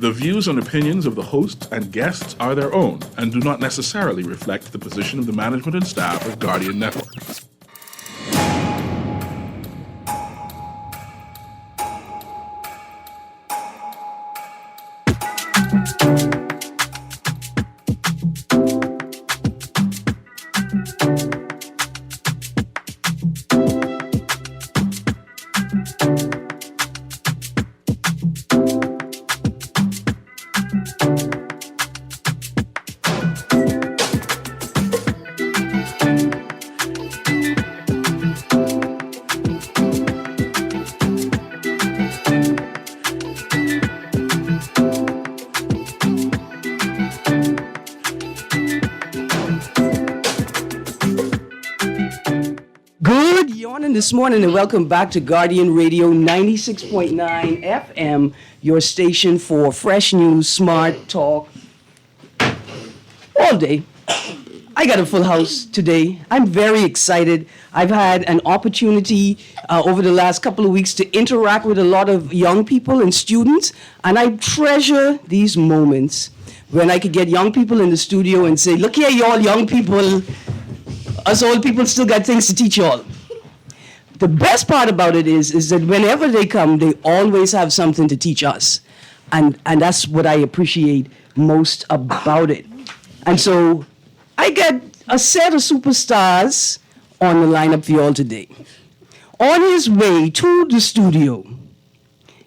The views and opinions of the hosts and guests are their own and do not necessarily reflect the position of the management and staff of Guardian Network. This morning and welcome back to Guardian Radio 96.9 FM, your station for fresh news, smart talk, all day. I got a full house today. I'm very excited. I've had an opportunity over the last couple of weeks to interact with a lot of young people and students, and I treasure these moments when I could get young people in the studio and say, look here, y'all young people, us old people still got things to teach y'all. The best part about it is that whenever they come, they always have something to teach us. And that's what I appreciate most about it. And so I get a set of superstars on the lineup for y'all today. On his way to the studio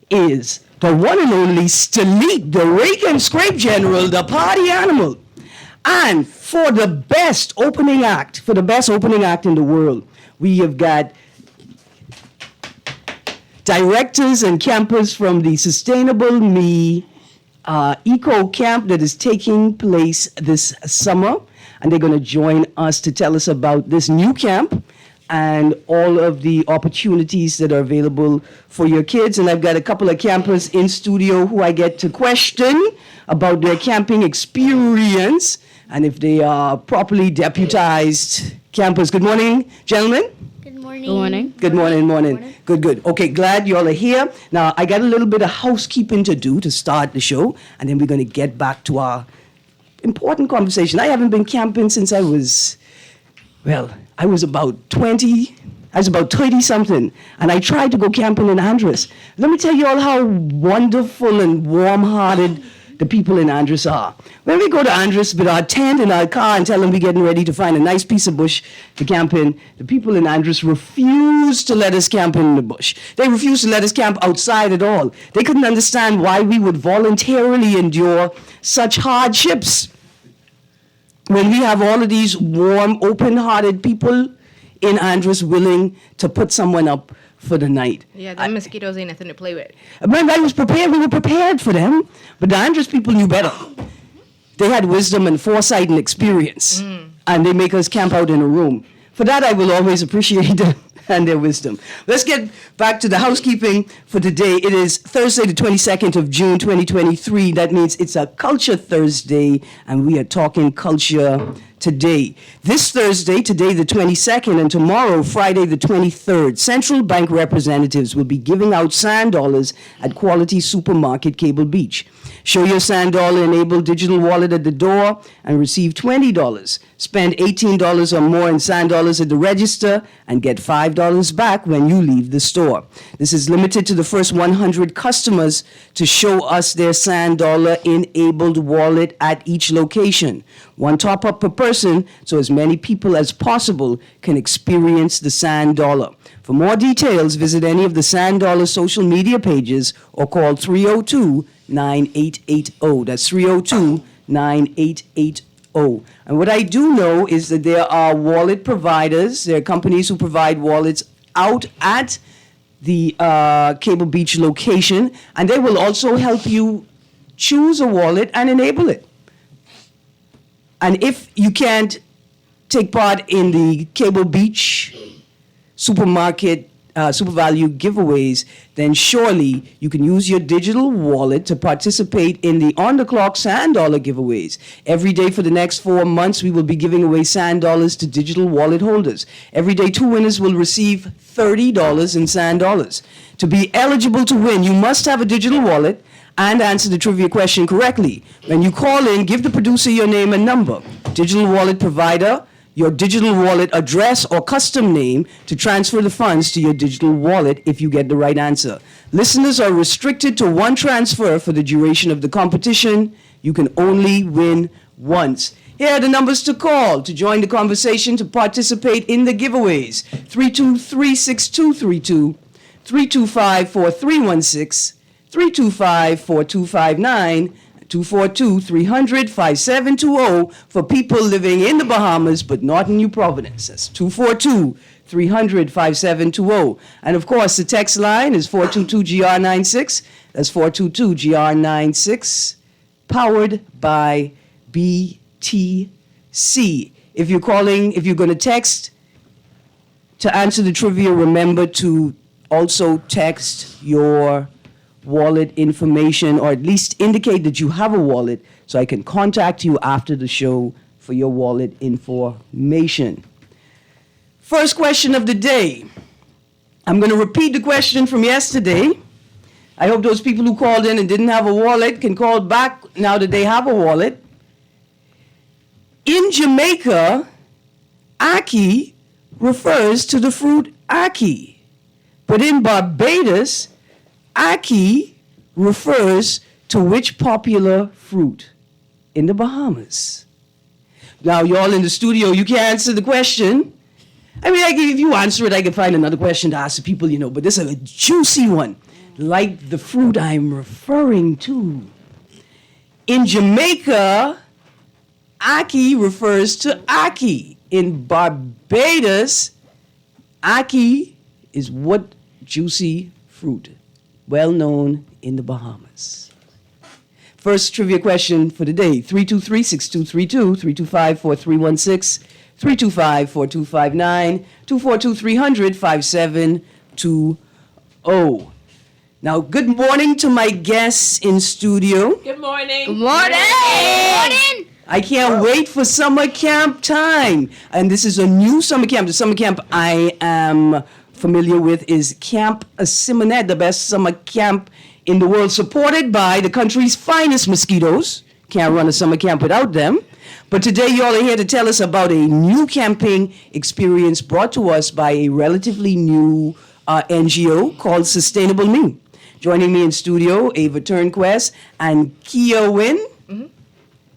is the one and only Stalit, the rake and scrape general, the party animal. And for the best opening act in the world, we have got directors and campers from the Sustainable Me Eco Camp that is taking place this summer. And they're going to join us to tell us about this new camp and all of the opportunities that are available for your kids. And I've got a couple of campers in studio who I get to question about their camping experience and if they are properly deputized campers. Good morning, gentlemen. Good morning. Good morning. Good. Okay, glad you all are here. Now, I got a little bit of housekeeping to do to start the show, and then we're going to get back to our important conversation. I haven't been camping since I was about 20. I was about 30-something, and I tried to go camping in Andros. Let me tell you all how wonderful and warm-hearted the people in Andros are. When we go to Andros with our tent and our car and tell them we're getting ready to find a nice piece of bush to camp in, the people in Andros refuse to let us camp in the bush. They refuse to let us camp outside at all. They couldn't understand why we would voluntarily endure such hardships when we have all of these warm, open-hearted people in Andros willing to put someone up for the night. Yeah, the mosquitoes ain't nothing to play with. I was prepared. We were prepared for them. But the Andros people knew better. They had wisdom and foresight and experience. And they make us camp out in a room. For that, I will always appreciate them and their wisdom. Let's get back to the housekeeping for today. It is Thursday, the 22nd of June, 2023. That means it's a Culture Thursday, and we are talking culture today. This Thursday, today the 22nd, and tomorrow, Friday the 23rd, central bank representatives will be giving out sand dollars at Quality Supermarket, Cable Beach. Show your sand dollar-enabled digital wallet at the door and receive $20. Spend $18 or more in sand dollars at the register and get $5 back when you leave the store. This is limited to the first 100 customers to show us their sand dollar-enabled wallet at each location. One top-up per person, so as many people as possible can experience the sand dollar. For more details, visit any of the Sand Dollar social media pages or call 302-9880. That's 302-9880. And what I do know is that there are wallet providers. There are companies who provide wallets out at the Cable Beach location, and they will also help you choose a wallet and enable it. And if you can't take part in the Cable Beach supermarket super value giveaways, then surely you can use your digital wallet to participate in the on-the-clock sand dollar giveaways. Every day for the next 4 months, we will be giving away sand dollars to digital wallet holders. Every day, 2 winners will receive $30 in sand dollars. To be eligible to win, you must have a digital wallet and answer the trivia question correctly. When you call in, give the producer your name and number, digital wallet provider, your digital wallet address or custom name to transfer the funds to your digital wallet if you get the right answer. Listeners are restricted to one transfer for the duration of the competition. You can only win once. Here are the numbers to call to join the conversation to participate in the giveaways. 323-6232, 325-4316, 325-4259, 242-300-5720 for people living in the Bahamas but not in New Providence. That's 242-300-5720. And of course, the text line is 422-GR96. That's 422-GR96, powered by BTC. If you're going to text to answer the trivia, remember to also text your wallet information, or at least indicate that you have a wallet so I can contact you after the show for your wallet information. First question of the day. I'm going to repeat the question from yesterday. I hope those people who called in and didn't have a wallet can call back now that they have a wallet. In Jamaica, ackee refers to the fruit ackee, but in Barbados, ackee refers to which popular fruit in the Bahamas? Now, y'all in the studio, you can't answer the question. I mean, if you answer it, I can find another question to ask the people, but this is a juicy one, like the fruit I'm referring to. In Jamaica, ackee refers to ackee. In Barbados, ackee is what juicy fruit? Well known in the Bahamas. First trivia question for the day, 323-6232, 325-4316, 325-4259, 242-300-5720. Now, good morning to my guests in studio. Good morning. Good morning. Good morning. I can't wait for summer camp time. And this is a new summer camp. The summer camp I am familiar with is Camp Simonet, the best summer camp in the world, supported by the country's finest mosquitoes. Can't run a summer camp without them. But today y'all are here to tell us about a new camping experience brought to us by a relatively new NGO called Sustainable Me. Joining me in studio, Ava Turnquest and Kia Wynn.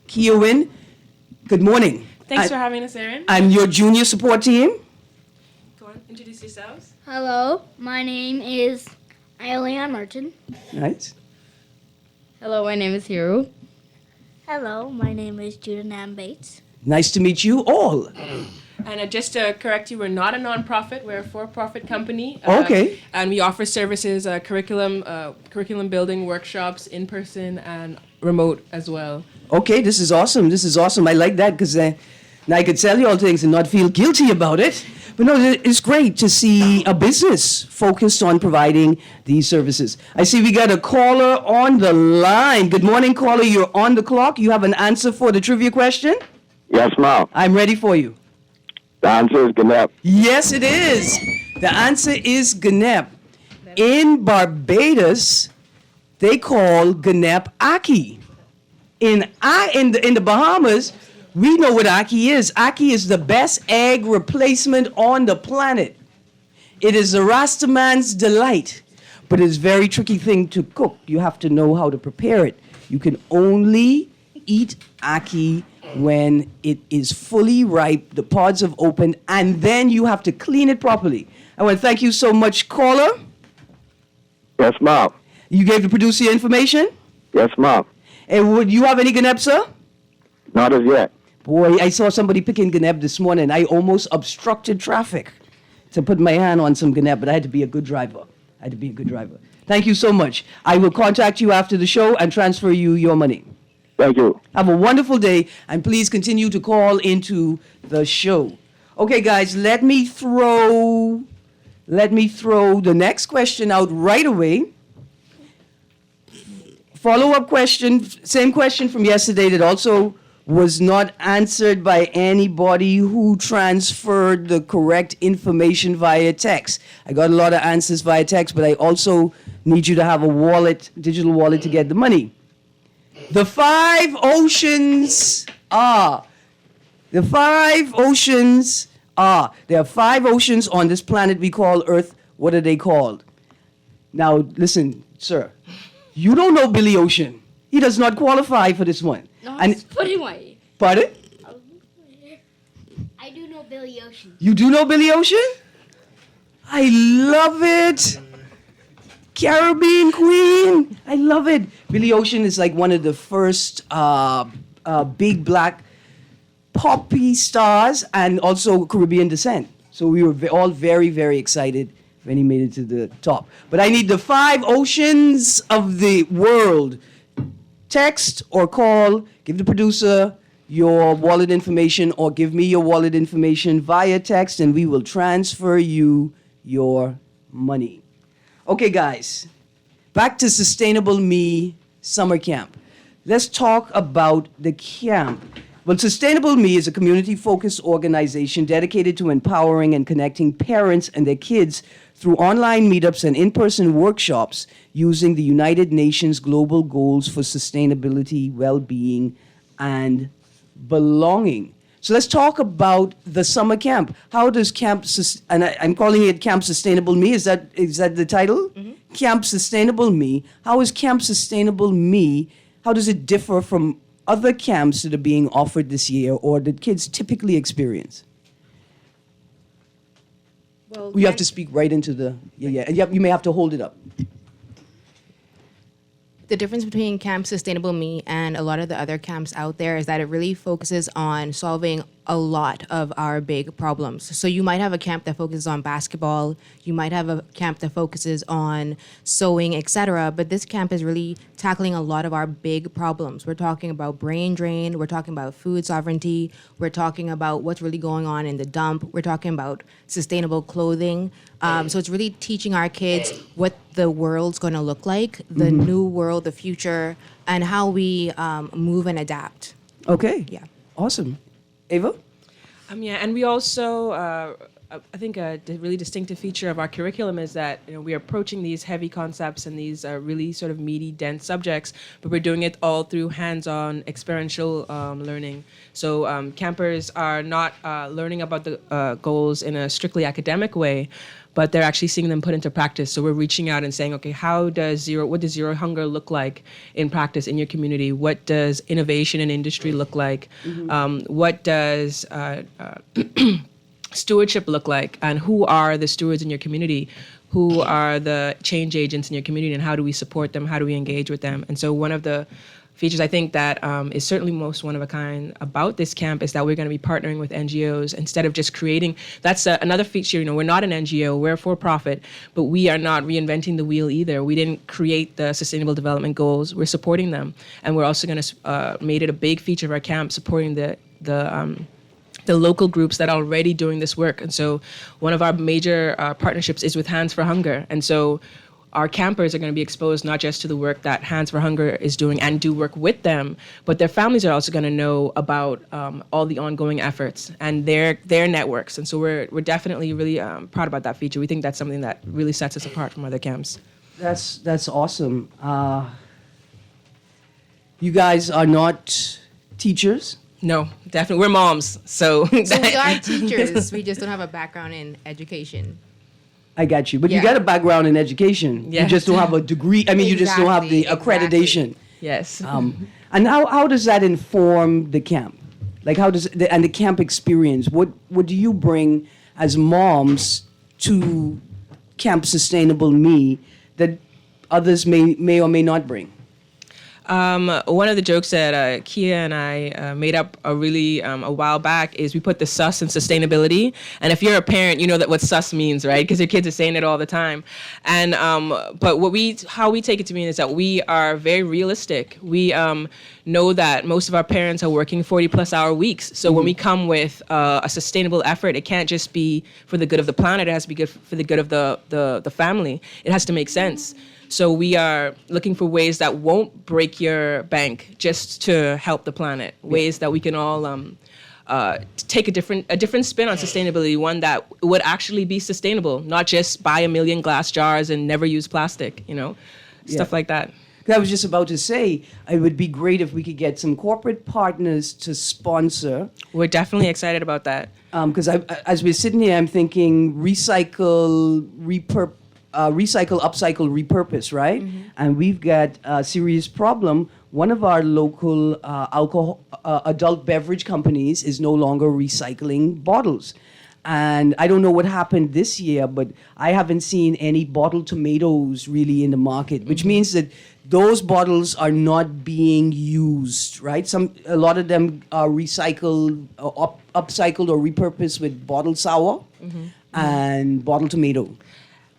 Kia Wynn, good morning. Thanks for having us, Erin. And your junior support team? Go on, introduce yourselves. Hello, my name is Aileon Martin. Right. Hello, my name is Hiro. Hello, my name is Judah Nam Bates. Nice to meet you all. And just to correct you, we're not a non-profit. We're a for-profit company. Okay. And we offer services, curriculum building, workshops, in-person and remote as well. Okay, this is awesome. This is awesome. I like that because now I could tell you all things and not feel guilty about it. But no, it's great to see a business focused on providing these services. I see we got a caller on the line. Good morning, caller. You're on the clock. You have an answer for the trivia question? Yes, ma'am. I'm ready for you. The answer is Gnep. Yes, it is. The answer is Gnep. In Barbados, they call Gnep ackee. In the Bahamas, we know what ackee is. Ackee is the best egg replacement on the planet. It is a Rastaman's delight, but it's a very tricky thing to cook. You have to know how to prepare it. You can only eat ackee when it is fully ripe, the pods have opened, and then you have to clean it properly. I want to thank you so much, caller. Yes, ma'am. You gave the producer your information? Yes, ma'am. And would you have any Gnep, sir? Not as yet. Boy, I saw somebody picking Gnep this morning. I almost obstructed traffic to put my hand on some Gnep, but I had to be a good driver. Thank you so much. I will contact you after the show and transfer you your money. Thank you. Have a wonderful day, and please continue to call into the show. Okay, guys, let me throw the next question out right away. Follow-up question, same question from yesterday that also was not answered by anybody who transferred the correct information via text. I got a lot of answers via text, but I also need you to have a wallet, digital wallet, to get the money. The 5 oceans are. The 5 oceans are. There are 5 oceans on this planet we call Earth. What are they called? Now, listen, sir. You don't know Billy Ocean. He does not qualify for this one. No, And put him away. pardon? I do know Billy Ocean. You do know Billy Ocean? I love it. Caribbean Queen. I love it. Billy Ocean is like one of the first big black poppy stars and also Caribbean descent. So we were all very, very excited when he made it to the top. But I need the 5 oceans of the world. Text or call, give the producer your wallet information or give me your wallet information via text and we will transfer you your money. Okay, guys, back to Sustainable Me Summer Camp. Let's talk about the camp. Well, Sustainable Me is a community-focused organization dedicated to empowering and connecting parents and their kids through online meetups and in-person workshops using the United Nations Global Goals for Sustainability, Well-being, and Belonging. So let's talk about the summer camp. How does and I'm calling it Camp Sustainable Me. Is that the title? Mm-hmm. Camp Sustainable Me. How is Camp Sustainable Me? How does it differ from other camps that are being offered this year or that kids typically experience? Well, You have to speak right into the you may have to hold it up. the difference between Camp Sustainable Me and a lot of the other camps out there is that it really focuses on solving a lot of our big problems. So you might have a camp that focuses on basketball, you might have a camp that focuses on sewing, etc. But this camp is really tackling a lot of our big problems. We're talking about brain drain, we're talking about food sovereignty, we're talking about what's really going on in the dump, we're talking about sustainable clothing. So it's really teaching our kids what the world's going to look like, the new world, the future, and how we move and adapt. Okay. Yeah. Awesome. Ava? Yeah, and we also, I think a really distinctive feature of our curriculum is that we are approaching these heavy concepts and these really sort of meaty, dense subjects, but we're doing it all through hands-on experiential learning. So campers are not learning about the goals in a strictly academic way, but they're actually seeing them put into practice. So we're reaching out and saying, okay, what does zero hunger look like in practice in your community? What does innovation in industry look like? What does stewardship look like? And who are the stewards in your community? Who are the change agents in your community? And how do we support them? How do we engage with them? And so one of the features I think that is certainly most one of a kind about this camp is that we're going to be partnering with NGOs instead of just creating. That's another feature. We're not an NGO, we're for profit, but we are not reinventing the wheel either. We didn't create the Sustainable Development Goals. We're supporting them, and we're also going to made it a big feature of our camp supporting the local groups that are already doing this work. And so one of our major partnerships is with Hands for Hunger, and so our campers are going to be exposed not just to the work that Hands for Hunger is doing and do work with them, but their families are also going to know about all the ongoing efforts and their networks. And so we're definitely really proud about that feature. We think that's something that really sets us apart from other camps. That's awesome. You guys are not teachers? No, definitely. We're moms. So So we are teachers, we just don't have a background in education. I got you. But you Yeah. got a background in education. You Yes. just don't have a degree. I mean, you just don't have the Exactly, accreditation. yes. And how does that inform the camp? Like, how does and the camp experience? What do you bring as moms to Camp Sustainable Me that others may or may not bring? One of the jokes that Kia and I made up a while back is we put the sus in sustainability. And if you're a parent, you know that what sus means, right? Because your kids are saying it all the time. And but how we take it to mean is that we are very realistic. We know that most of our parents are working 40+ hour weeks. So when we come with a sustainable effort, it can't just be for the good of the planet. It has to be good for the good of the family. It has to make sense. So we are looking for ways that won't break your bank just to help the planet. Ways that we can all take a different spin on sustainability, one that would actually be sustainable, not just buy 1 million glass jars and never use plastic, stuff like that. I was just about to say, it would be great if we could get some corporate partners to sponsor. We're definitely excited about that. Because as we're sitting here, I'm thinking recycle, upcycle, repurpose, right? Mm-hmm. And we've got a serious problem. One of our local adult beverage companies is no longer recycling bottles. And I don't know what happened this year, but I haven't seen any bottled tomatoes really in the market, which means that those bottles are not being used, right? A lot of them are recycled, upcycled, or repurposed with bottled sour and bottled tomato,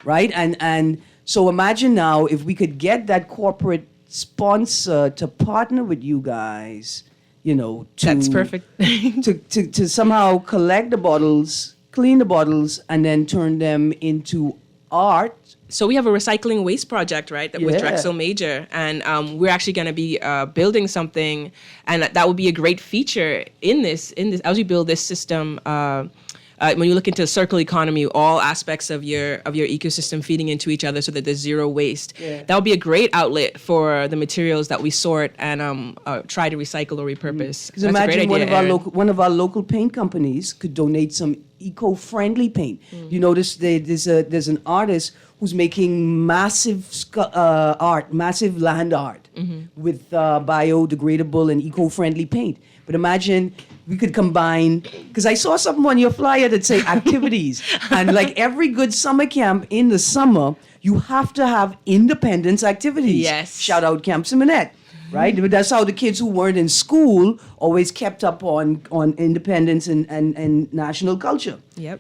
right? And so imagine now if we could get that corporate sponsor to partner with you guys, That's perfect. to somehow collect the bottles, clean the bottles, and then turn them into art. So we have a recycling waste project, right, with Yeah. Drexel Major, and we're actually going to be building something, and that would be a great feature in this as we build this system. When you look into circular economy, all aspects of your ecosystem feeding into each other, so that there's zero waste. Yeah. That would be a great outlet for the materials that we sort and try to recycle or repurpose. Because That's a great imagine idea, one of our local paint companies could donate some eco-friendly paint. You notice there's an artist who's making massive massive land art with biodegradable and eco-friendly paint. But imagine we could combine, because I saw something on your flyer that say activities, and like every good summer camp in the summer, you have to have independence activities. Yes. Shout out Camp Simonette. Right? But that's how the kids who weren't in school always kept up on independence and national culture. Yep.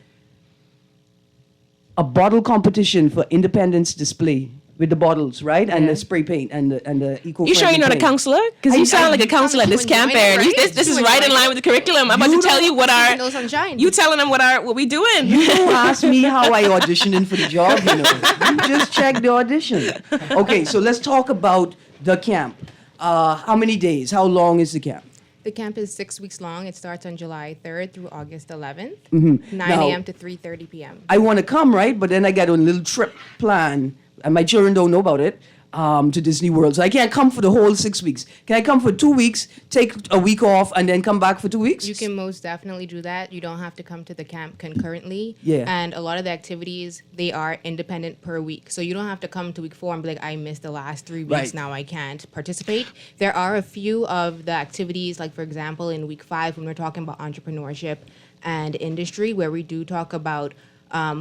A bottle competition for independence display with the bottles, right? And Yeah. the spray paint and the eco. You sure you're not a counselor? Because you sound like a counselor at this camp, Erin. This is right in line with the curriculum. I'm about to tell you what No sunshine. you telling them what we doing. You don't ask me how I auditioned in for the job, You just check the audition. Okay, so let's talk about the camp. How many days? How long is the camp? The camp is 6 weeks long. It starts on July 3rd through August 11th, 9 Now- a.m. to 3:30 p.m. I want to come, right? But then I got a little trip plan, and my children don't know about it, to Disney World. So I can't come for the whole 6 weeks. Can I come for 2 weeks, take a week off, and then come back for 2 weeks? You can most definitely do that. You don't have to come to the camp concurrently. Yeah. And a lot of the activities, they are independent per week. So you don't have to come to week 4 and be like, I missed the last 3 weeks, Right. now I can't participate. There are a few of the activities, like for example, in week 5, when we're talking about entrepreneurship and industry, where we do talk about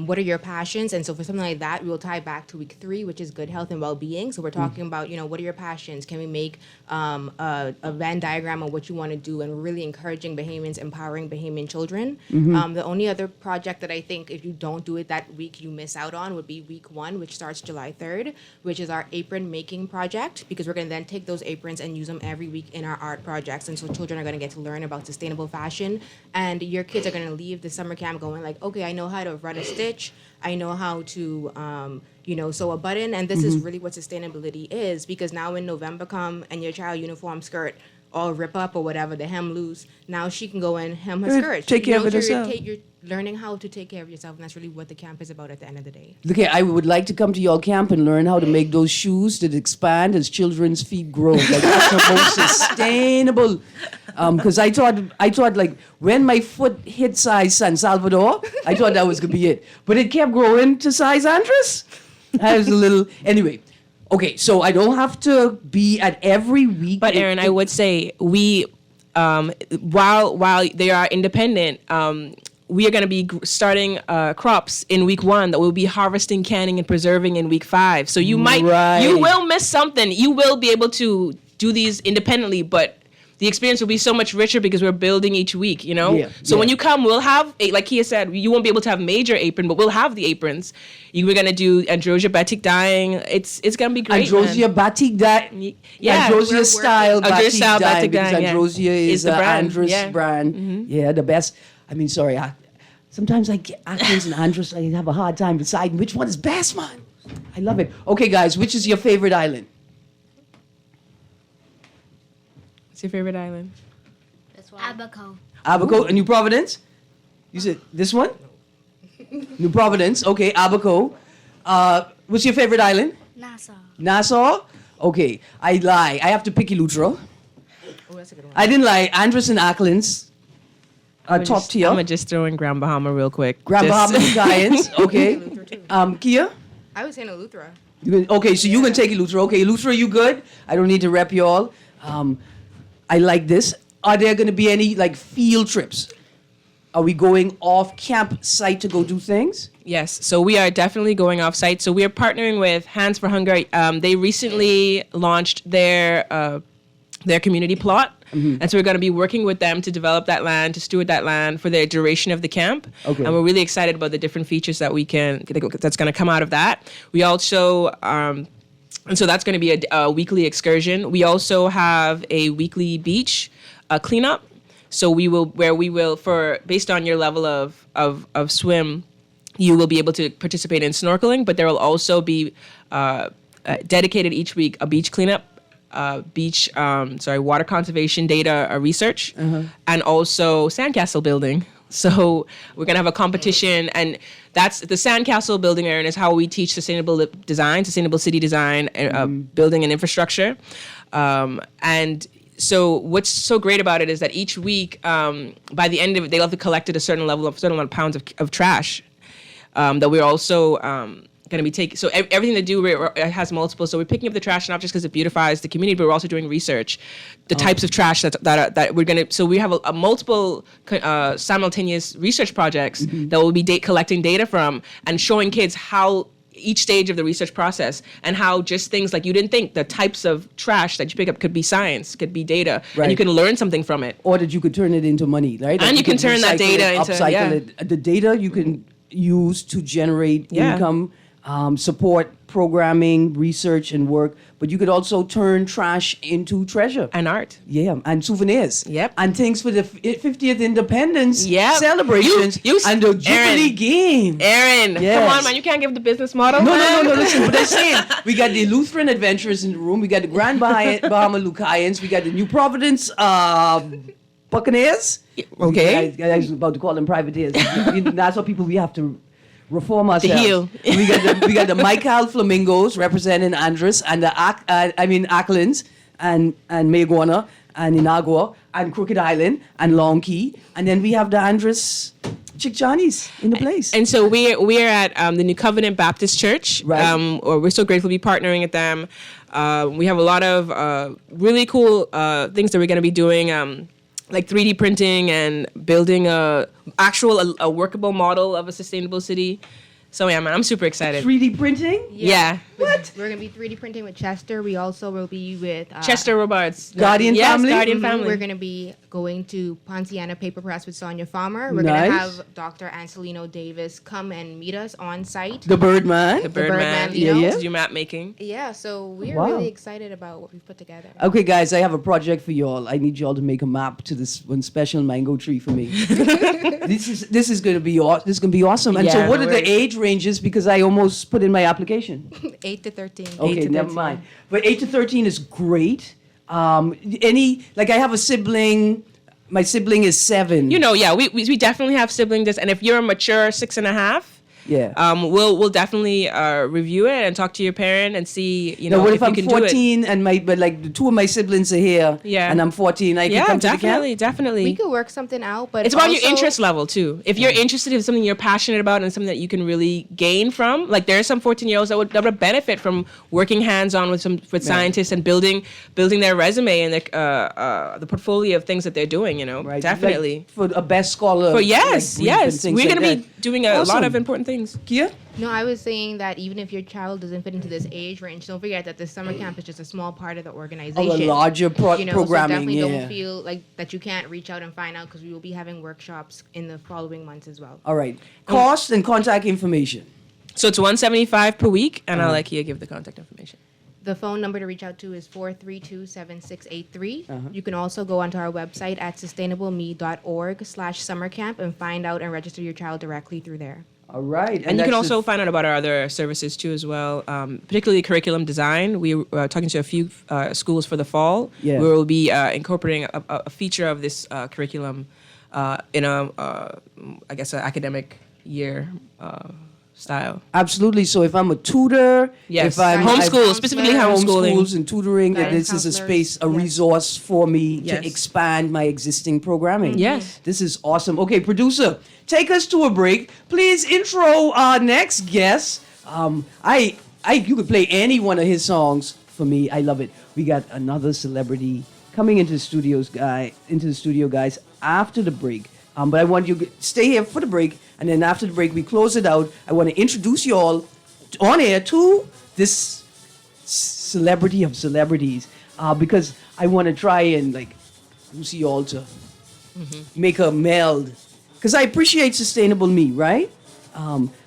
what are your passions? And so for something like that, we will tie back to week 3, which is good health and well-being. So we're talking about, what are your passions? Can we make a Venn diagram of what you want to do, and really encouraging Bahamians, empowering Bahamian children. The only other project that I think if you don't do it that week, you miss out on would be week 1, which starts July 3rd, which is our apron making project, because we're going to then take those aprons and use them every week in our art projects. And so children are going to get to learn about sustainable fashion, and your kids are going to leave the summer camp going like, okay, I know how to run a stitch, I know how to sew a button, and this is really what sustainability is. Because now when November come and your child uniform skirt all rip up or whatever, the hem loose, now she can go and hem her skirt. Take care of it herself. You're learning how to take care of yourself, and that's really what the camp is about at the end of the day. Okay, I would like to come to your camp and learn how to make those shoes that expand as children's feet grow. Like that's the most sustainable. Because I thought like when my foot hit size San Salvador, I thought that was gonna be it. But it kept growing to size Andres. I was a little anyway. Okay, so I don't have to be at every week. But Erin, I would say we, while they are independent, we are going to be starting crops in week 1 that we'll be harvesting, canning, and preserving in week 5. So you will miss something. You will be able to do these independently, but the experience will be so much richer because we're building each week, So when you come, we'll have, like Kia said, you won't be able to have major apron, but we'll have the aprons. We're going to do Androsia batik dyeing. It's going to be great, Androsia batik dye. Yeah. Androsia style Androsia style batik dye. batik Because dye, yeah. Androsia is the the brand, Andres yeah. brand. Yeah, the best. I mean, sorry. Sometimes I get Atkins and Andres. I have a hard time deciding which one is best, man. I love it. Okay, guys, which is your favorite island? What's your favorite island? That's why. Abaco. Abaco and New Providence? You said this one? New Providence. Okay, Abaco. What's your favorite island? Nassau. Nassau? Okay, I lie. I have to pick Eleuthera. Oh, that's a good one. I didn't lie. Andros and Acklands are top tier. I'm gonna just throw in Grand Bahama real quick. Grand Just- Bahama Giants. Okay. Kia? I was saying Eleuthera. Okay, so you can take Eleuthera. Okay, Eleuthera, you good? I don't need to rep you all. I like this. Are there going to be any like field trips? Are we going off campsite to go do things? Yes, so we are definitely going off site. So we are partnering with Hands for Hunger. They recently launched their community plot. And so we're going to be working with them to develop that land, to steward that land for the duration of the camp. Okay. And we're really excited about the different features that that's going to come out of that. We also, and so that's going to be a weekly excursion. We also have a weekly beach cleanup. So based on your level of swim, you will be able to participate in snorkeling, but there will also be dedicated each week a beach cleanup, water conservation data research, and also sandcastle building. So we're gonna have a competition, and that's the sandcastle building, Erin, is how we teach sustainable design, sustainable city design, building and infrastructure. And so what's so great about it is that each week, by the end of it, they'll have collected a certain amount of pounds of trash that we're also going to be taking. So everything they do has multiple. So we're picking up the trash not just because it beautifies the community, but we're also doing research, the types of trash that we're going to. So we have a multiple simultaneous research projects that we'll be collecting data from and showing kids how each stage of the research process and how just things like you didn't think the types of trash that you pick up could be science, could be data, and you can learn something from it. Or that you could turn it into money, right? And you can turn that data into upcycle it. The data you can use to generate income, support programming, research, and work. But you could also turn trash into treasure. And art. Yeah, and souvenirs. Yep. And things for the 50th Independence Yep. celebrations You- and the Jubilee Aaron. game. Erin, Yes. come on, man, you can't give the business model. No, man. listen, but I'm saying, we got the Lutheran adventurers in the room, we got the Grand Bahama Lucayans, we got the New Providence Buccaneers. Okay. I was about to call them privateers. That's what people we have to reform ourselves. heel. We got the Michael Flamingos representing Andros and the Acklands and Mayagona and Inagua and Crooked Island and Long Key, and then we have the Andros Chick Johnnies in the place. And so we're at the New Covenant Baptist Church. Right. Or we're so grateful to be partnering with them. We have a lot of really cool things that we're going to be doing, like 3D printing and building a workable model of a sustainable city. So yeah, man, I'm super excited. 3D printing? Yeah. What? We're going to be 3D printing with Chester. We also will be with Chester Robards. Guardian yes, family? Guardian family. We're going to be going to Ponciana Paper Press with Sonia Farmer. We're going Nice. to have Dr. Anselino Davis come and meet us on site. The Birdman. The Birdman. Birdman, Yeah, yeah. To do map making. Yeah, so we're Wow. really excited about what we've put together. Okay, guys, I have a project for y'all. I need y'all to make a map to this one special mango tree for me. This is gonna be awesome. And so, Yeah, what no are the worries. age ranges? Because I almost put in my application. 8 to 13. Okay, to never 13. mind. But 8 to 13 is great. I have a sibling. My sibling is 7. You know, yeah, we definitely have siblings, and if you're a mature 6.5, Yeah. we'll definitely review it and talk to your parent and see, Now, what if you I'm can do it. 14 and the two of my siblings are here? Yeah. And I'm 14. I can Yeah, come to the camp? definitely. We could work something out, but It's about your also- interest level too. If you're interested in something you're passionate about and something that you can really gain from, like there are some 14-year-olds that would benefit from working hands-on with scientists and building their resume and the portfolio of things that they're doing. Right. Definitely. Like for a best scholar. But yes, Greene and yes, things we're like gonna that. be doing a lot Awesome. of important things. Kia? No, I was saying that even if your child doesn't fit into this age range, don't forget that the summer camp is just a small part of the organization. Oh, a larger programming, So definitely yeah. don't feel like that you can't reach out and find out because we will be having workshops in the following months as well. All right. Cost and contact information. So it's $175 per week, and I'll let Kia give the contact information. The phone number to reach out to is 432-7683. You can also go onto our website at sustainableme.org/summercamp and find out and register your child directly through there. All right. And you can that's also find out about our other services too as well, particularly curriculum design. We are talking to a few schools for the fall. Yeah. Where we'll be incorporating a feature of this curriculum in I guess, an academic year style. Absolutely. So if I'm a tutor, Yes. if I'm Homeschool, specifically homeschooling. homeschools and tutoring, that Guidance this is a counselors. space, a resource for me Yes. to expand my existing programming. Yes. This is awesome. Okay, producer, take us to a break. Please intro our next guest. You could play any one of his songs for me. I love it. We got another celebrity coming into the studio, guys, after the break. But I want you to stay here for the break, and then after the break, we close it out. I want to introduce you all on air to this celebrity of celebrities, because I want to try and introduce you all to make a meld. Because I appreciate sustainable me, right?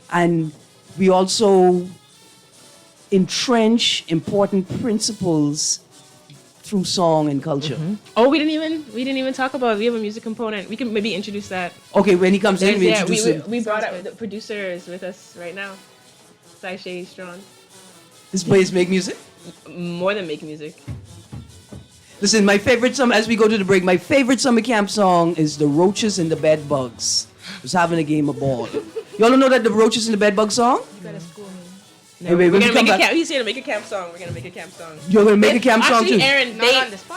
And we also entrench important principles through song and culture. Oh, we didn't even talk about. We have a music component. We can maybe introduce that. Okay, when he comes in, we introduce him. We brought up the producers with us right now. Sai Shay Strong. This place make music. More than make music. Listen, my favorite summer, as we go to the break, my favorite summer camp song is The Roaches and the Bed Bugs. Was having a game of ball. Y'all don't know that the Roaches and the Bed Bug song? You gotta school me. Hey, wait, We're when we gonna come make a back, camp. He's here to make a camp song. We're gonna make a camp song. you're gonna make a camp song too.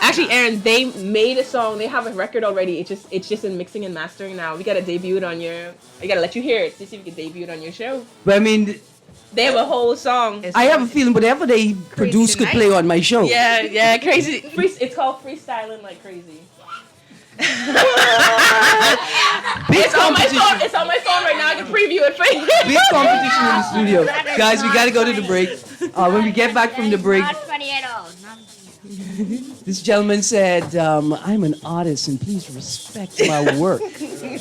Actually, Erin, they made a song. They have a record already. It's just in mixing and mastering now. We gotta debut it on your. I gotta let you hear it to see if we can debut it on your show. But I mean, They have a whole song. I have a feeling whatever they produce could play on my show. Yeah, crazy. It's called freestyling like crazy. Big It's on my competition. phone. It's on my phone right now. I can preview it for you. Big competition in the studio. Guys, we gotta go to the break. When we get back from the break, Not funny at all. Not funny. this gentleman said, I'm an artist and please respect my work.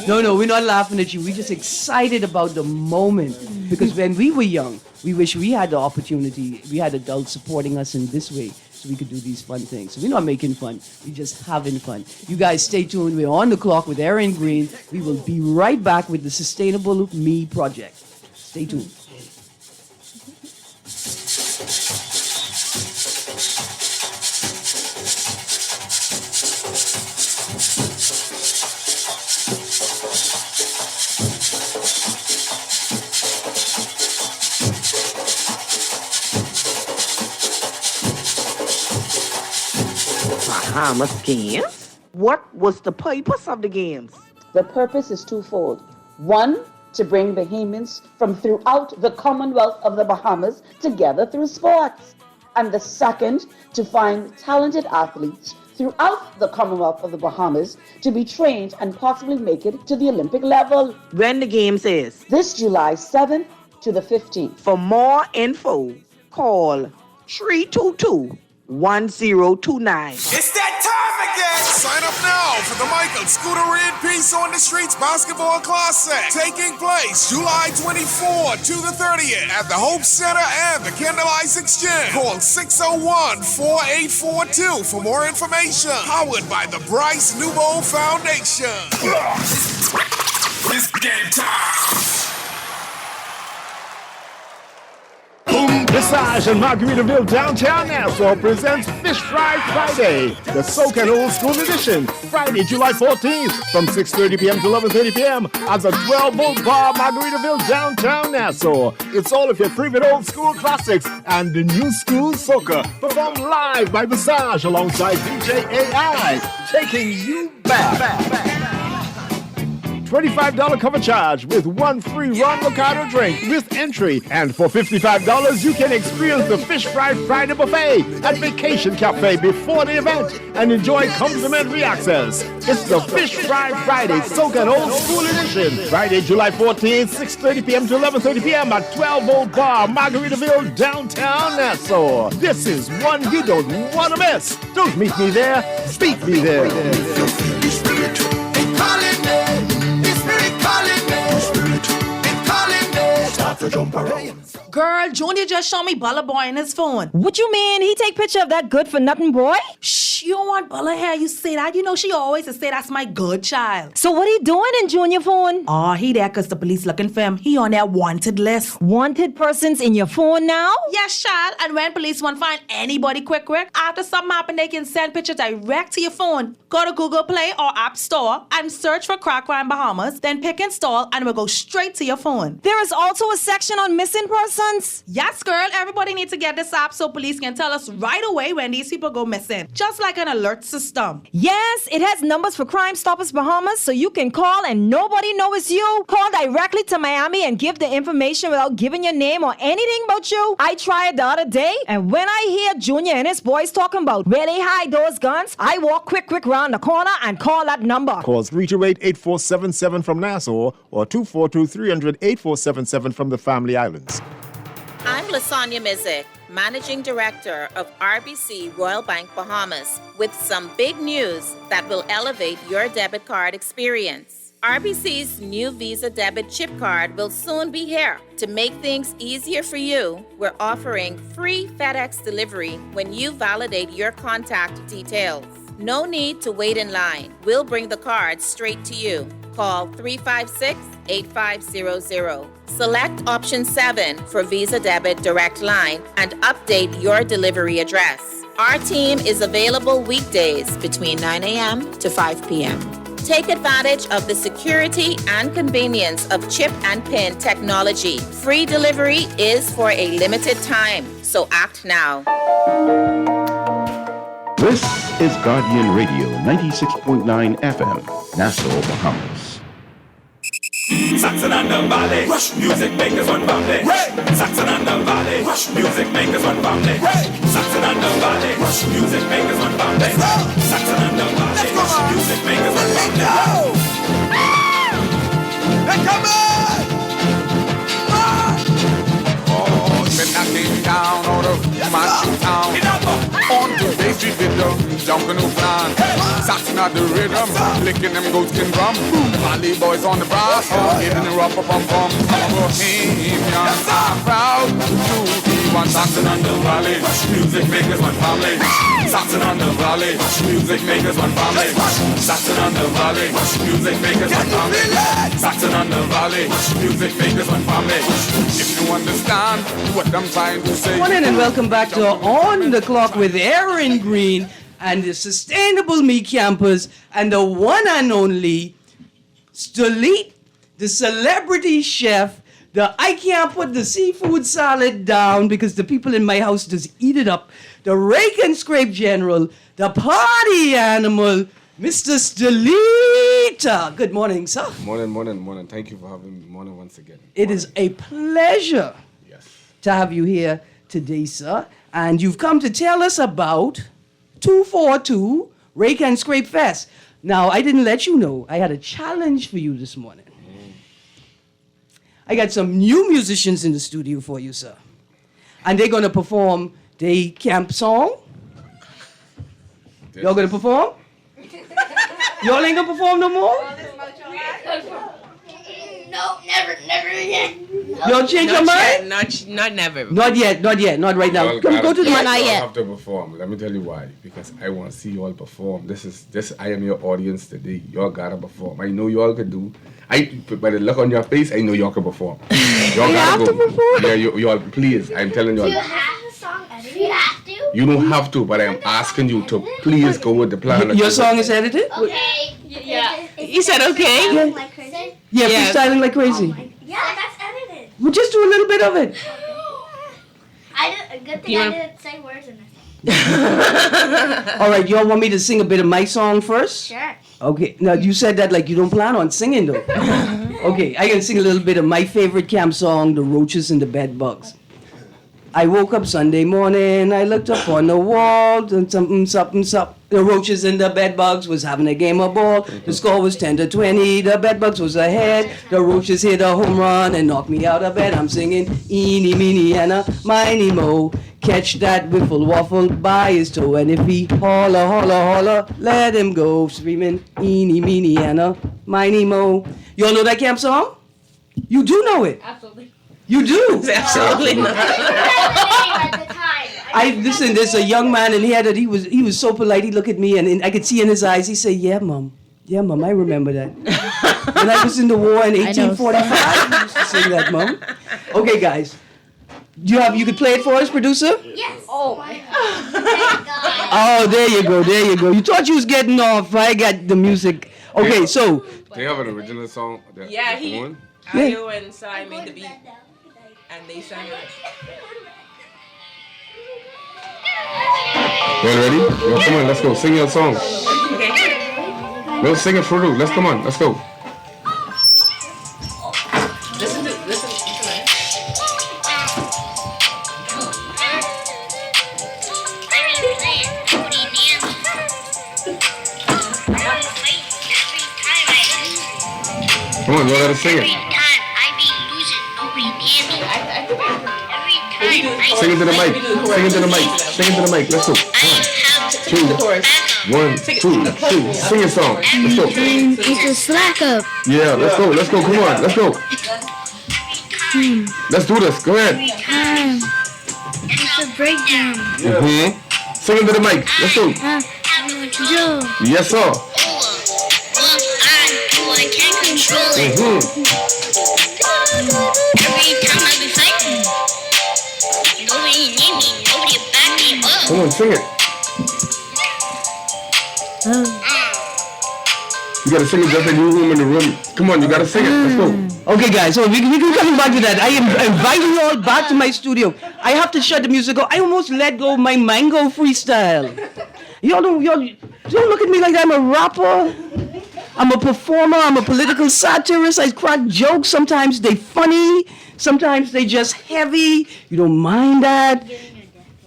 No, we're not laughing at you. We're just excited about the moment. Because when we were young, we wish we had the opportunity, we had adults supporting us in this way so we could do these fun things. So we're not making fun, we're just having fun. You guys stay tuned. We're on the clock with Erin Greene. We will be right back with the Sustainable Me Project. Stay tuned. Bahamas Games? What was the purpose of the games? The purpose is twofold. One, to bring Bahamians from throughout the Commonwealth of the Bahamas together through sports. And the second, to find talented athletes throughout the Commonwealth of the Bahamas to be trained and possibly make it to the Olympic level. When the games is? This July 7th to the 15th. For more info, call 322-1029. It's that time again! Sign up now for the Michael Scooter and Peace on the Streets Basketball Classic, taking place July 24 to the 30th at the Hope Center and the Kendall Ice Exchange. Call 601-4842 for more information. Powered by the Bryce Newbold Foundation. It's game time! Visage in Margaritaville, downtown Nassau presents Fish Fry Friday, the Soca and Old School edition, Friday, July 14th, from 6:30 p.m. to 11:30 p.m. at the 12-Volt Bar, Margaritaville, downtown Nassau. It's all of your favorite old school classics and the new school soca, performed live by Visage alongside DJ AI, taking you back. $25 cover charge with one free Ron Mercado drink with entry. And for $55, you can experience the Fish Fry Friday buffet at Vacation Cafe before the event and enjoy complimentary access. It's the Fish Fry Friday Soca and Old School Edition. Friday, July 14th, 6:30 p.m. to 11:30 p.m. at 12-Volt Bar, Margaritaville, downtown Nassau. This is one you don't want to miss. Don't meet me there, speak me there. Girl, Junior just showed me Bella Boy on his phone. What you mean? He take picture of that good for nothing boy? Shh, you don't want Bella hair, you say that. You know, she always say that's my good child. So what he doing in Junior phone? Oh, he there because the police looking for him. He on that wanted list. Wanted persons in your phone now? Yes, child. And when police want to find anybody quick, after something happen, they can send pictures direct to your phone. Go to Google Play or App Store and search for Crack Crime Bahamas, then pick install and it will go straight to your phone. There is also a section on missing persons? Yes, girl. Everybody needs to get this app so police can tell us right away when these people go missing. Just like an alert system. Yes, it has numbers for Crime Stoppers Bahamas so you can call and nobody knows it's you. Call directly to Miami and give the information without giving your name or anything about you. I tried the other day, and when I hear Junior and his boys talking about where they hide those guns, I walk quick round the corner and call that number. Call 328-8477 from Nassau or 242-300-8477 from the Family Islands. I'm Lasagna Mizik, Managing Director of RBC Royal Bank Bahamas, with some big news that will elevate your debit card experience. RBC's new Visa debit chip card will soon be here. To make things easier for you, we're offering free FedEx delivery when you validate your contact details. No need to wait in line. We'll bring the card straight to you. Call 356-8500. Select option 7 for Visa Debit Direct Line and update your delivery address. Our team is available weekdays between 9 a.m. to 5 p.m. Take advantage of the security and convenience of chip and PIN technology. Free delivery is for a limited time, so act now. This is Guardian Radio 96.9 FM, Nassau, Bahamas. Saxon and the Valley, Rush music makers one family. Saxon and the Valley, Rush music makers one family. Saxon and the Valley, Rush music makers one family. Saxon and the Valley, Rush music makers one family. They're coming! Oh, been knocking down all the marching town. On to Bay Street with the jumping new plan. Saxon at the rhythm, licking them goatskin drum. Valley boys on the brass, hitting the rubber pum pum. Bohemian, I'm proud to be one. Saxon and the Valley, music makers one family. Saxon and the Valley, music makers one family. Saxon and the Valley, music makers one family. Saxon and the Valley, music makers one family. If you understand what I'm trying to say. Good morning and welcome back to On the Clock with Erin, Greene, and the Sustainable Me Campers, and the one and only Stolit, the celebrity chef. I can't put the seafood salad down because the people in my house just eat it up. The rake and scrape general, the party animal, Mr. Stolit. Good morning, sir. Morning. Thank you for having me. Morning once again. It is a pleasure to have you here today, sir. And you've come to tell us about 242 Rake and Scrape Fest. Now, I didn't let you know. I had a challenge for you this morning. I got some new musicians in the studio for you, sir. And they're going to perform their camp song. Y'all going to perform? Y'all ain't going to perform no more? No, never again. Y'all change your mind? Not never. Not yet, not right now. Come go to the mic. Not yet. Have to perform. Let me tell you why. Because I want to see you all perform. I am your audience today. Y'all gotta perform. I know y'all can do. By the look on your face, I know y'all can perform. Y'all gotta go. Perform? Yeah, you all please. I'm telling you all. Do you have a song edited? You have to. You don't have to, but I am asking you to please go with the plan. Your song is edited? Okay. Yeah. He said okay. Like crazy? Yeah, freestyling like crazy. Yeah, that's edited. Well, just do a little bit of it. A good thing I didn't say words in it. All right, y'all want me to sing a bit of my song first? Sure. Okay. Now, you said that like you don't plan on singing, though. Okay, I can sing a little bit of my favorite camp song, The Roaches and the Bed Bugs. I woke up Sunday morning, I looked up on the wall, and something. The roaches and the bedbugs was having a game of ball. The score was 10-20, the bedbugs was ahead. The roaches hit a home run and knocked me out of bed. I'm singing, eeny, meeny, and a miny, mo. Catch that wiffle waffle by his toe. And if he holler, holler, holler, let him go. Screaming, eeny, meeny, and a miny, mo. You all know that camp song? You do know it? Absolutely. You do? Absolutely not. Listen, there's a young man and he was so polite. He looked at me and I could see in his eyes. He said, "Yeah, mom, I remember that." When I was in the war in 1845, he used to sing that, mom. Okay, guys, you could play it for us, producer? Yes. Oh my Oh, there you go. You thought you was getting off. I got the music. Okay, so. They have an original song. Yeah, Ayo and Sai made the beat, and they sang it. You ready? Yo, come on, let's go. Sing your song. Okay. Let's sing it for real. Let's come on. Let's go. Listen. Come on, you gotta sing it. Sing it to the mic. Sing it to the mic. Sing it to the mic. Let's go. 1, 2, 3. Sing your song. Let's go. It's a slack up. Yeah, let's go. Let's go. Come on. Let's go. Let's do this. Go ahead. It's a breakdown. Sing it to the mic. Let's go. Yes, sir. Every time I be fighting, nobody need me, nobody back me up. Come on, sing it. You gotta sing it just like you room in the room. Come on, you gotta sing it. Let's go. Okay, guys, so we can come back to that. I am inviting you all back to my studio. I have to shut the music off. I almost let go of my mango freestyle. Y'all don't look at me like I'm a rapper. I'm a performer. I'm a political satirist. I crack jokes. Sometimes they funny. Sometimes they just heavy. You don't mind that.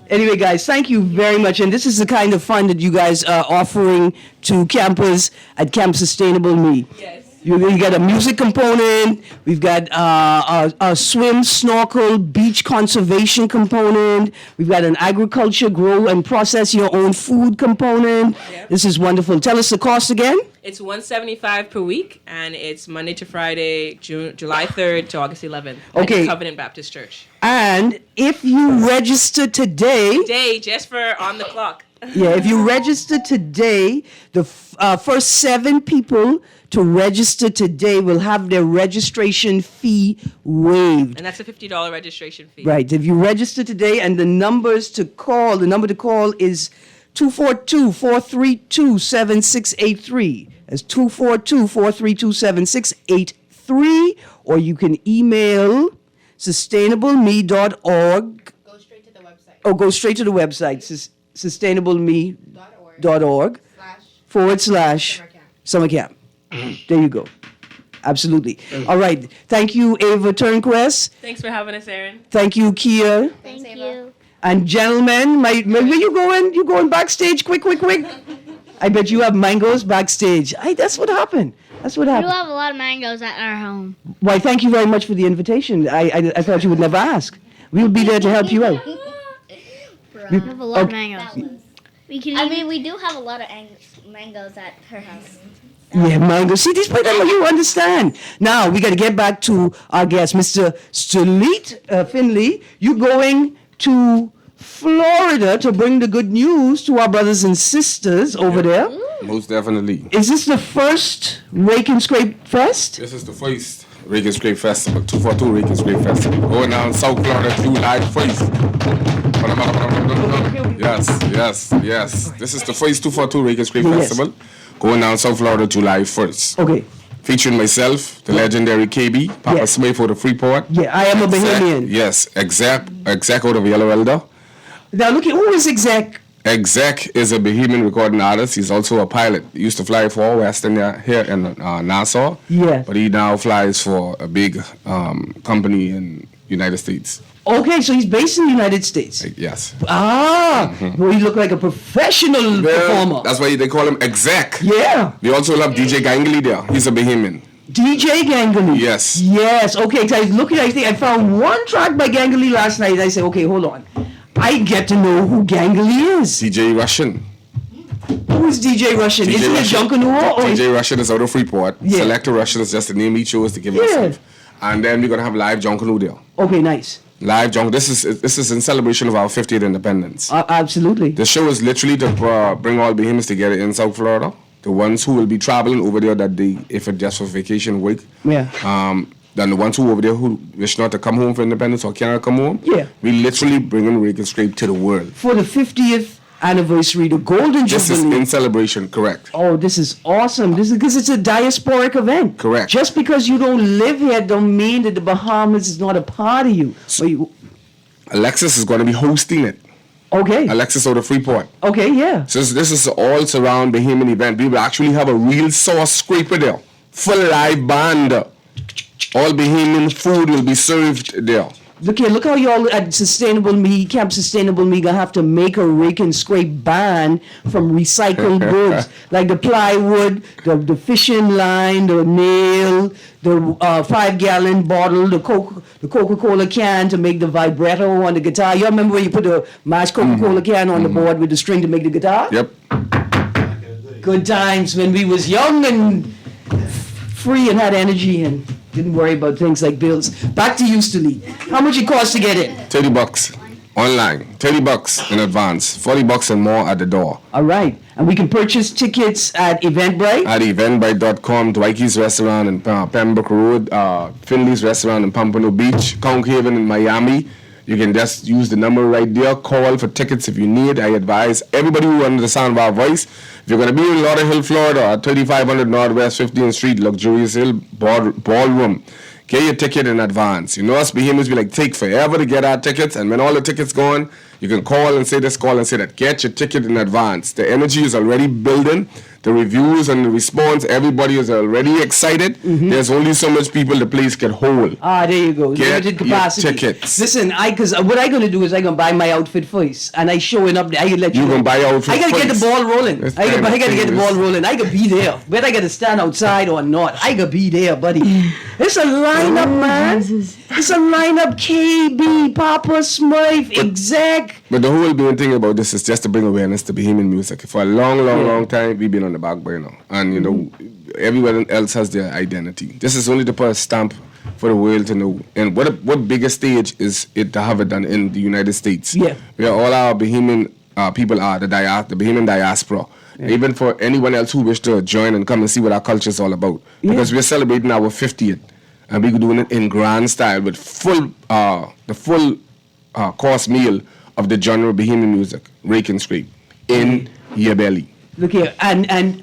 Anyway, guys, thank you very much. And this is the kind of fun that you guys are offering to campers at Camp Sustainable Me. Yes. You got a music component. We've got a swim, snorkel, beach conservation component. We've got an agriculture, grow and process your own food component. Yep. This is wonderful. Tell us the cost again. It's $175 per week, and it's Monday to Friday, July 3rd to August 11th. Okay. At Covenant Baptist Church. And if you register today, just for on the clock. Yeah, if you register today, the first 7 people to register today will have their registration fee waived. And that's a $50 registration fee. Right. If you register today, and the number to call is 242-432-7683. That's 242-432-7683. Or you can email sustainableme.org. Go straight to the website. Oh, go straight to the website. sustainableme.org/summer camp. There you go. Absolutely. All right. Thank you, Ava Turnquest. Thanks for having us, Erin. Thank you, Kia. Thank you. And gentlemen, where you going? You going backstage? Quick. I bet you have mangoes backstage. That's what happened. We do have a lot of mangoes at our home. Why, thank you very much for the invitation. I thought you would never ask. We'll be there to help you out. We have a lot of mangoes. We do have a lot of mangoes at her house. Yeah, mango. See, these people, you understand. Now, we got to get back to our guest, Mr. Stulit Finley. You going to Florida to bring the good news to our brothers and sisters over there. Most definitely. Is this the first Rake and Scrape Fest? This is the first Rake and Scrape Festival, 242 Rake and Scrape Festival. Going down South Florida, July 1st. Yes. This is the first 242 Rake and Scrape Festival. Going down South Florida, July 1st. Okay. Featuring myself, the legendary KB, Papa Smith for the Freeport. Yeah, I am a Bahamian. Yes, Exec out of Yellow Elder. Now look at, who is Exec? Exec is a Bahamian recording artist. He's also a pilot. He used to fly for Western here in Nassau. Yeah. But he now flies for a big company in United States. Okay, so he's based in the United States. Yes. Well, he look like a professional performer. That's why they call him Exec. Yeah. We also have DJ Gangly there. He's a Bahamian. DJ Gangly. Yes. Yes. Okay. So I was looking. I found one track by Gangly last night. I said, okay, hold on. I get to know who Gangly is. DJ Russian. Who is DJ Russian? Is he a Junkanoo? DJ Russian is out of Freeport. Yeah. Selector Russian is just the name he chose to give himself. And then we're gonna have live John Canoe there. Okay, nice. Live John. This is in celebration of our 50th independence. Absolutely. The show is literally to bring all Bahamians together in South Florida. The ones who will be traveling over there that day, if it's just for vacation week. Yeah. Then the ones who over there who wish not to come home for independence or cannot come home. Yeah. We literally bringing Rake and Scrape to the world. For the 50th anniversary, the Golden Jubilee. This is in celebration, correct. Oh, this is awesome. This is because it's a diasporic event. Correct. Just because you don't live here don't mean that the Bahamas is not a part of you. Alexis is going to be hosting it. Okay. Alexis out of Freeport. Okay, yeah. So this is all surround Bahamian event. We will actually have a real sauce scraper there. Full live band. All Bahamian food will be served there. Look how y'all at Sustainable Me, Camp Sustainable Me, gonna have to make a rake and scrape band from recycled goods. Like the plywood, the fishing line, the nail, the 5-gallon bottle, the Coca-Cola can to make the vibrato on the guitar. Y'all remember when you put the mashed Coca-Cola can on the board with the string to make the guitar? Yep. Good times when we was young and free and had energy and didn't worry about things like bills. Back to you, Lee. How much it costs to get in? $30 online, $30 in advance, $40 and more at the door. All right. And we can purchase tickets at Eventbrite? At eventbrite.com, Dwight's Restaurant in Pembroke Road, Finley's Restaurant in Pompano Beach, Conch Haven in Miami. You can just use the number right there. Call for tickets if you need. I advise everybody who under the sound of our voice, if you're going to be in Lauderhill, Florida, at 3500 Northwest 15th Street, Luxurious Hill Ballroom, get your ticket in advance. You know us Bahamians, we like take forever to get our tickets, and when all the tickets gone, you can call and say this, call and say that. Get your ticket in advance. The energy is already building. The reviews and the response, everybody is already excited. There's only so much people the place can hold. There you go. Get Limited capacity. your tickets. Listen, because what I'm going to do is I'm going to buy my outfit first, and I showing up there. I can let you You know. can buy your outfit I got to get first. the ball rolling. That's I got kind to of get the ball famous. rolling. I could be there. Whether I got to stand outside or not, I could be there, buddy. It's a lineup, man. It's a lineup. KB, Papa Smurf, Exec. But the whole main thing about this is just to bring awareness to Bahamian music. For a long time, we've been on the back burner. And, you know, everyone else has their identity. This is only to put a stamp for the world to know. And what bigger stage is it to have it done in the United States? Yeah. Where all our Bahamian people are, the Bahamian diaspora. Yeah. Even for anyone else who wish to join and come and see what our culture is all about. Yeah. Because we're celebrating our 50th. And we're doing it in grand style with the full course meal of the genre of Bahamian music, Rake and Scrape, in your belly. Look here, and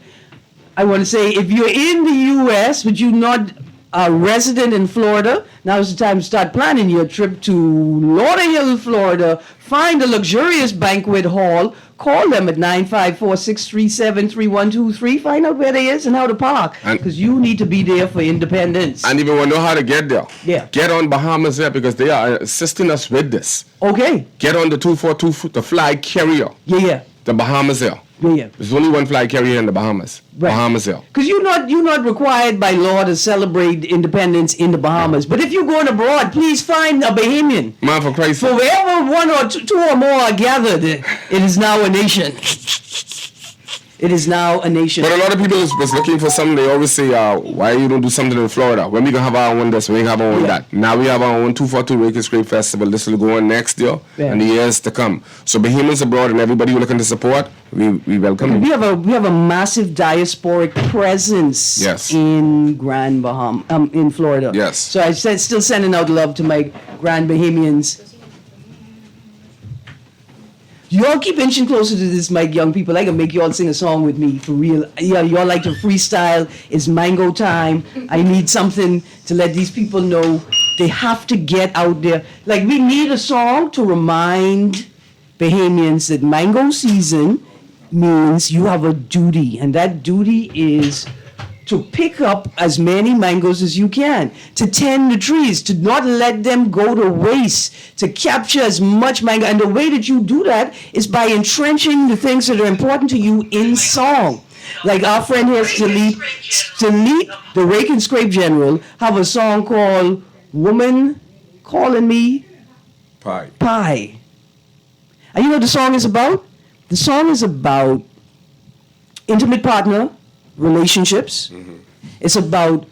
I want to say, if you're in the U.S., but you're not a resident in Florida, now's the time to start planning your trip to Lauderhill, Florida. Find a luxurious banquet hall. Call them at 954-637-3123. Find out where they is and how to park, because you need to be there for independence. And if you want to know how to get there, yeah, get on Bahamas Air, because they are assisting us with this. Okay. Get on the 242, the fly carrier. Yeah. The Bahamas Air. Yeah. There's only one fly carrier in the Bahamas. Right. Bahamas Air. Because you're not required by law to celebrate independence in the Bahamas. But if you're going abroad, please find a Bahamian. Man, for Christ's sake. For wherever one or two or more are gathered, it is now a nation. It is now a nation. But a lot of people was looking for something. They always say, why you don't do something in Florida? When we can have our own this, we have our own that. Now we have our own 242 Rake and Scrape Festival. This will go on next year and the years to come. So Bahamians abroad and everybody who looking to support, we welcome you. We have a massive diasporic presence in Grand Bahama, in Florida. Yes. So I still sending out love to my Grand Bahamians. Y'all keep inching closer to this mic, young people. I can make y'all sing a song with me, for real. Yeah, y'all like to freestyle. It's mango time. I need something to let these people know they have to get out there. Like, we need a song to remind Bahamians that mango season means you have a duty. And that duty is to pick up as many mangoes as you can, to tend the trees, to not let them go to waste, to capture as much mango. And the way that you do that is by entrenching the things that are important to you in song. Like our friend here, Stalit, the Rake and Scrape General, have a song called Woman Calling Me Pie. And you know what the song is about? The song is about intimate partner relationships. It's about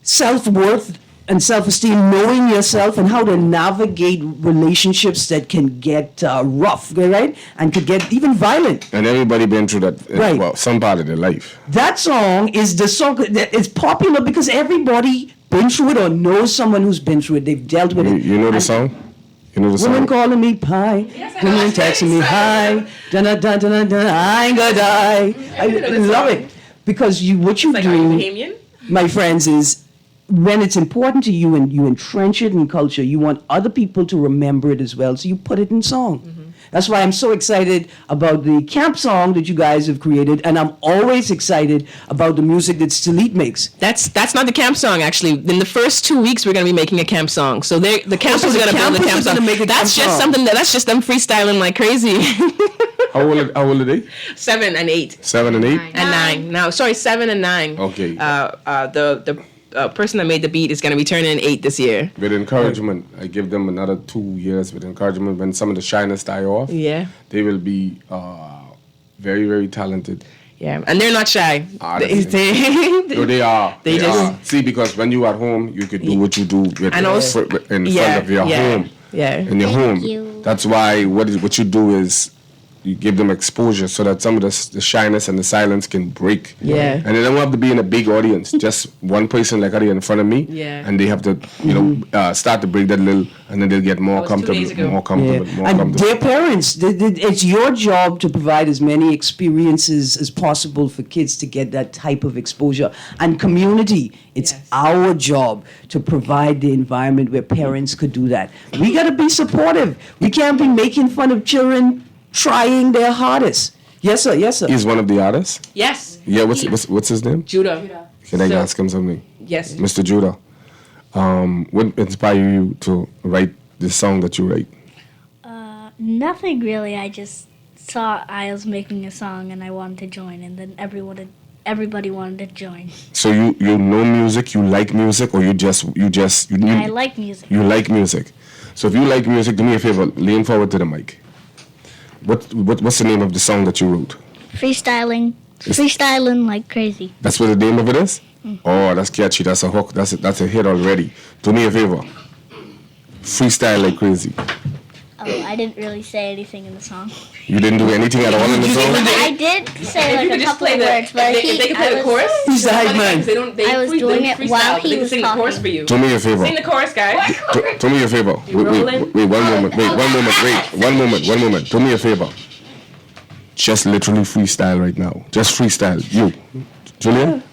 self-worth and self-esteem, knowing yourself and how to navigate relationships that can get rough, right? And could get even violent. And everybody been through that, Right. well, some part of their life. That song is the song that is popular because everybody been through it or knows someone who's been through it. They've dealt with it. You know the song? You know the song? Women calling me pie, women texting me hi, I ain't gonna die. I love it because what you do, my friends, is when it's important to you and you entrench it in culture, you want other people to remember it as well, so you put it in song. That's why I'm so excited about the camp song that you guys have created, and I'm always excited about the music that Stalit makes. That's not the camp song, actually. In the first 2 weeks, we're going to be making a camp song. So the campus is going to build the camp song. That's just something that's just them freestyling like crazy. How old are they? 7 and 8. 7 and 8? And 9. Now, sorry, 7 and 9. Okay. The person that made the beat is going to be turning 8 this year. With encouragement, I give them another 2 years with encouragement. When some of the shyness die off, Yeah. they will be very, very talented. Yeah, and they're not shy. No, they are. They just are. See, because when you are at home, you could do what you do with And also- in front of your home. Yeah. In your home. That's why what you do is you give them exposure so that some of the shyness and the silence can break. Yeah. And they don't have to be in a big audience. Just one person like Ari in front of me. Yeah. And they have to, start to break that little, and then they'll get more comfortable, more comfortable. And their parents, it's your job to provide as many experiences as possible for kids to get that type of exposure. And community, it's our job to provide the environment where parents could do that. We got to be supportive. We can't be making fun of children trying their hardest. Yes, sir. Yes, sir. He's one of the artists? Yes. Yeah, what's his name? Judah. Can I ask him something? Yes. Mr. Judah, what inspired you to write this song that you write? Nothing really. I just saw I was making a song and I wanted to join, and then everybody wanted to join. So you know music, you like music, or you I like music. You like music. So if you like music, do me a favor, lean forward to the mic. What's the name of the song that you wrote? Freestyling like crazy. That's what the name of it is? Oh, that's catchy. That's a hook. That's a hit already. Do me a favor. Freestyle like crazy. Oh, I didn't really say anything in the song. You didn't do anything at all in the song? I did say like a couple of words, but if they could play the chorus, he's the hype man. I was doing it while he was sing the chorus for talking. you. Do me a favor. Sing the chorus, guys. Do me a favor. Wait, one moment. One moment. Do me a favor. Just literally freestyle right now. Just freestyle. You. Julian?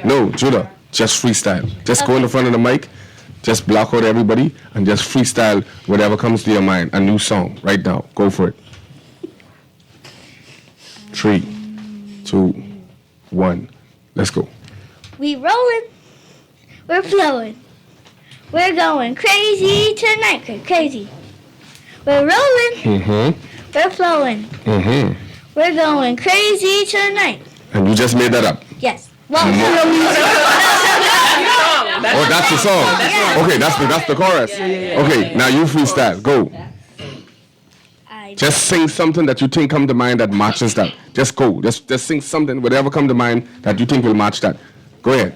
No, Judah. Just freestyle. Just go in the front of the mic. Just block out everybody and just freestyle whatever comes to your mind. A new song right now. Go for it. 3, 2, 1. Let's go. We rolling. We're flowing. We're going crazy tonight. Crazy. We're rolling. Mm-hmm. We're flowing. Mm-hmm. We're going crazy tonight. And you just made that up? Yes. Well, Oh, that's the song. Okay, that's the chorus. Okay, now you freestyle. Go. Just sing something that you think come to mind that matches that. Just go. Just sing something, whatever come to mind that you think will match that. Go ahead.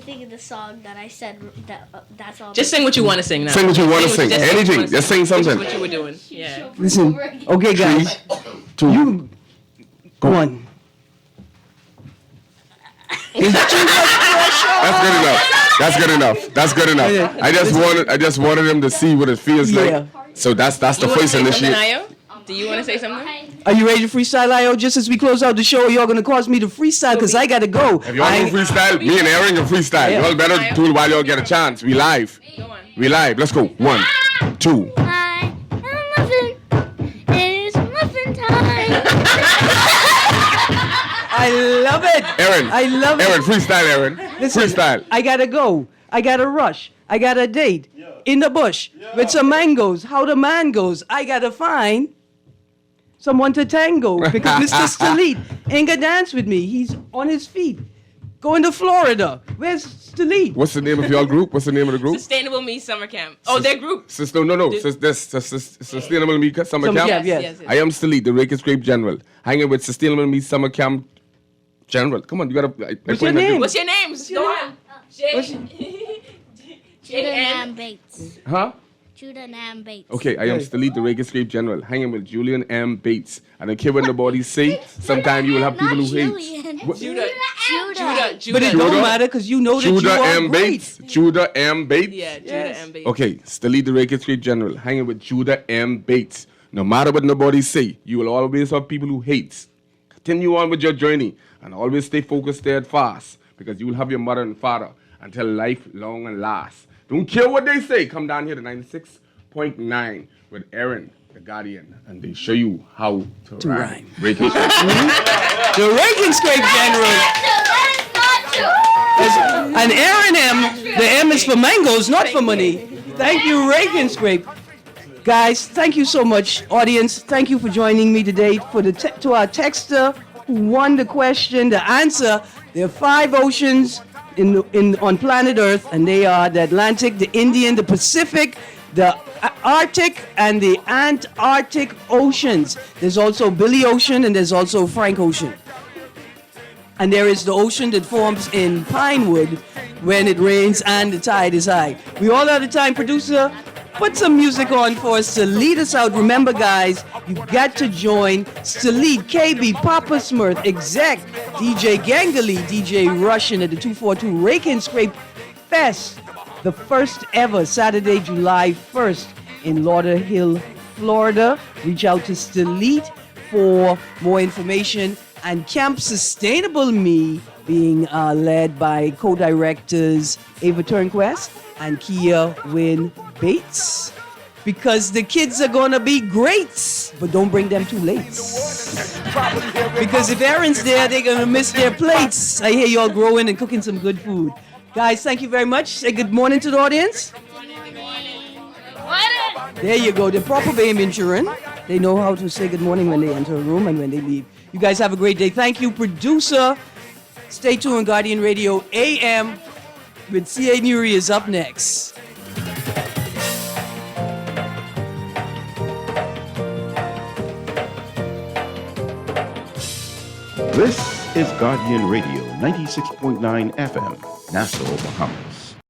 everything in the song that I said, that's all. Just sing what you want to sing now. Sing what you want to sing. Anything. Just sing something. What you were doing. Yeah. Listen. Okay, guys. 2. You go on. That's good enough. I just wanted him to see what it feels like. So that's the first initiative. Do you want to say something? Are you ready to freestyle, Io? Just as we close out the show, y'all gonna cause me to freestyle because I gotta go. If y'all want to freestyle, me and Erin can freestyle. Y'all better do it while y'all get a chance. We live. Let's go. 1, 2. Hi, I'm Muffin. It's Muffin time. I love it. Erin. I love it. Erin, freestyle, Erin. Listen, freestyle. I gotta go. I gotta rush. I got a date in the bush with some mangoes. How the man goes, I gotta find someone to tango because Mr. Stalit ain't gonna dance with me. He's on his feet. Going to Florida. Where's Stalit? What's the name of your group? What's the name of the group? Sustainable Me Summer Camp. Oh, their group. No. Sustainable Me Summer Camp. Yes. I am Stalit, the Rake Scrape General. Hanging with Sustainable Me Summer Camp General. Come on, you gotta. What's your name? Go on. Judah Nam Bates. Huh? Judah Nam Bates. Okay, I am Stalit, the Rake and Scrape General, hanging with Julian M. Bates. I don't care what nobody say. Sometimes you will have people who hate. What- Judah. But it don't matter because you know that you Judah are M. great. Bates. Judah M. Bates. Yeah, Judah M. Bates. Okay, Stalit, the Rake and Scrape General, hanging with Judah M. Bates. No matter what nobody say, you will always have people who hate. Continue on with your journey and always stay focused, steadfast, because you will have your mother and father until life long and last. Don't care what they say. Come down here to 96.9 with Erin, the Guardian, and they show you how to rhyme. Rake and Scrape. The Rake and Scrape General. And Erin M, the M is for mangoes, not for money. Thank you, Rake and Scrape. Guys, thank you so much. Audience, thank you for joining me today. To our texter who won the question, the answer, there are 5 oceans on planet Earth, and they are the Atlantic, the Indian, the Pacific, the Arctic, and the Antarctic Oceans. There's also Billy Ocean, and there's also Frank Ocean. And there is the ocean that forms in Pinewood when it rains and the tide is high. We all have the time, producer. Put some music on for us to lead us out. Remember, guys, you got to join Stalit, KB, Papa Smurth, Exec, DJ Gangali, DJ Russian at the 242 Rake and Scrape Fest, the first ever Saturday, July 1st in Lauderhill, Florida. Reach out to Stalit for more information. And Camp Sustainable Me being led by co-directors Ava Turnquest and Kia Wynn Bates, because the kids are gonna be great, but don't bring them too late. Because if Erin's there, they're gonna miss their plates. I hear y'all growing and cooking some good food. Guys, thank you very much. Say good morning to the audience. There you go. The proper Bahamian children. They know how to say good morning when they enter a room and when they leave. You guys have a great day. Thank you, producer. Stay tuned. Guardian Radio AM with C.A. Nuri is up next. This is Guardian Radio 96.9 FM, Nassau, Bahamas.